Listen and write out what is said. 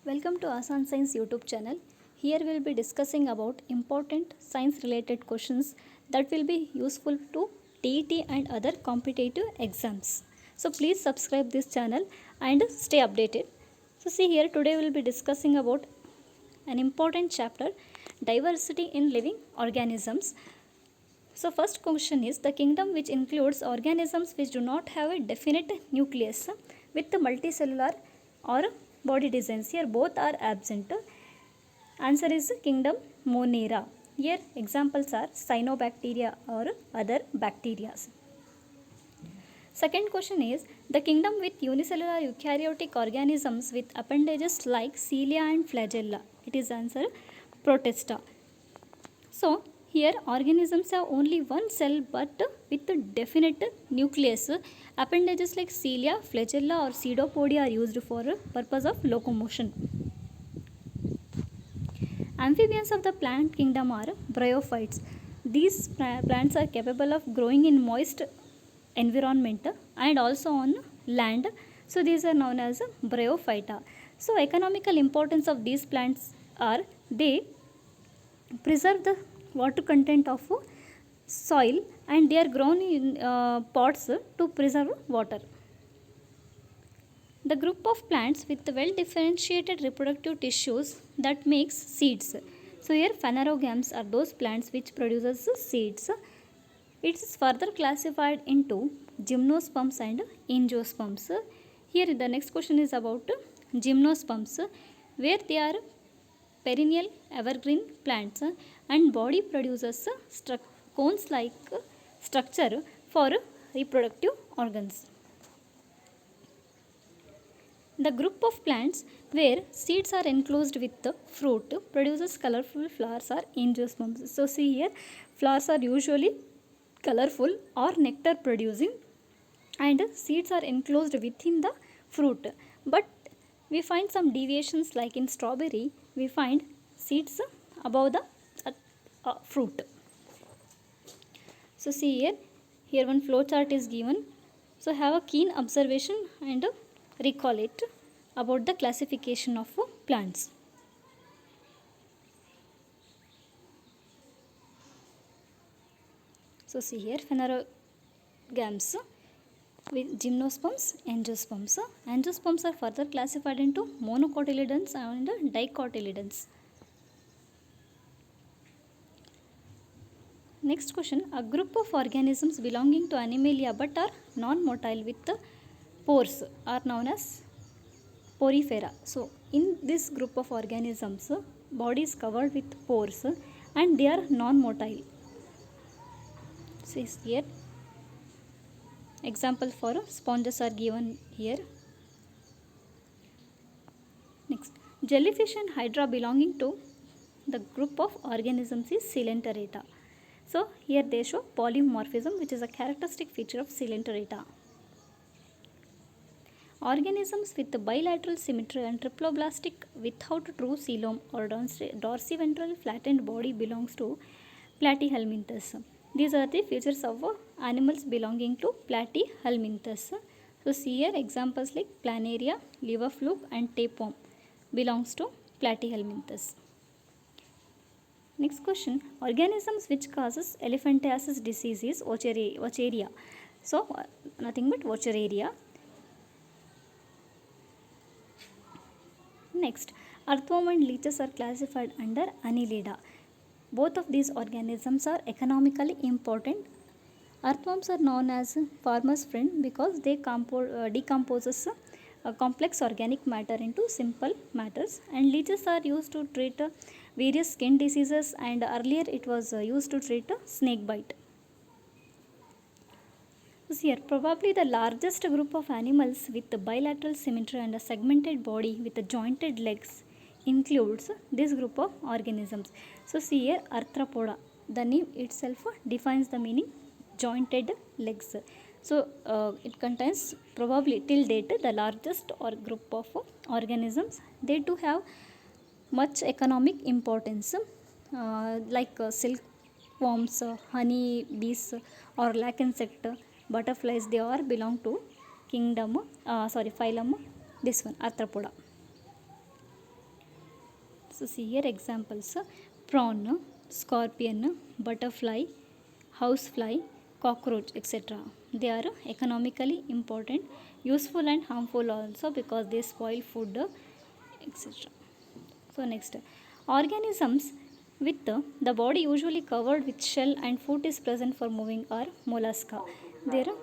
Welcome to Asan Science YouTube channel. Here we will be discussing about important science related questions that will be useful to TET and other competitive exams. So please subscribe this channel and stay updated. So see here today we will be discussing about an important chapter, diversity in living organisms. So first question is the kingdom which includes organisms which do not have a definite nucleus with the multicellular or body designs. Here both are absent. Answer is kingdom Monera. Here examples are cyanobacteria or other bacteria. Second question is the kingdom with unicellular eukaryotic organisms with appendages like cilia and flagella. It is answer Protista. So here organisms have only one cell but with a definite nucleus. Appendages like cilia, flagella or pseudopodia are used for purpose of locomotion. Amphibians of the plant kingdom are bryophytes. These plants are capable of growing in moist environment and also on land. So these are known as bryophyta. So economical importance of these plants are they preserve the water content of soil and they are grown in pots to preserve water. The group of plants with well differentiated reproductive tissues that makes seeds. So here phanerogams are those plants which produces seeds. It is further classified into gymnosperms and angiosperms. Here the next question is about gymnosperms where they are perennial evergreen plants and body produces cones like structure for reproductive organs. The group of plants where seeds are enclosed with the fruit produces colorful flowers are angiosperms. So see here flowers are usually colorful or nectar producing and seeds are enclosed within the fruit, but we find some deviations like in strawberry we find seeds above the fruit. So see here one flow chart is given, so have a keen observation and recall it about the classification of plants. So see here phanerogams with gymnosperms, angiosperms. Angiosperms are further classified into monocotyledons and dicotyledons. Next question, a group of organisms belonging to Animalia but are non-motile with the pores are known as Porifera. So in this group of organisms, body is covered with pores and they are non-motile. See here example for sponges are given here. Next, jellyfish and hydra belonging to the group of organisms is Coelenterata. So here they show polymorphism which is a characteristic feature of Coelenterata. Organisms with bilateral symmetry and triploblastic without true coelom or dorsiventral flattened body belongs to Platyhelminthes. These are the features of animals belonging to Platyhelminthes. So see here examples like planaria, liver fluke and tapeworm belongs to Platyhelminthes. Next question, organisms which causes elephantiasis disease is Wuchereria. So nothing but Wuchereria. Next, earthworm and leeches are classified under Annelida. Both of these organisms are economically important. Earthworms are known as farmer's friend because they decomposes complex organic matter into simple matters, and leeches are used to treat various skin diseases, and earlier it was used to treat snake bite. Here, probably the largest group of animals with bilateral symmetry and a segmented body with jointed legs includes this group of organisms. So see here Arthropoda. The name itself defines the meaning jointed legs. So it contains probably till date the largest or group of organisms. They do have much economic importance like silkworms, honey bees or lac insect, butterflies, they all belong to kingdom phylum this one Arthropoda. So see here examples: prawn, scorpion, butterfly, housefly, cockroach, etc. They are economically important, useful and harmful also because they spoil food, etc. So next, organisms with the body usually covered with shell and foot is present for moving are mollusca. They are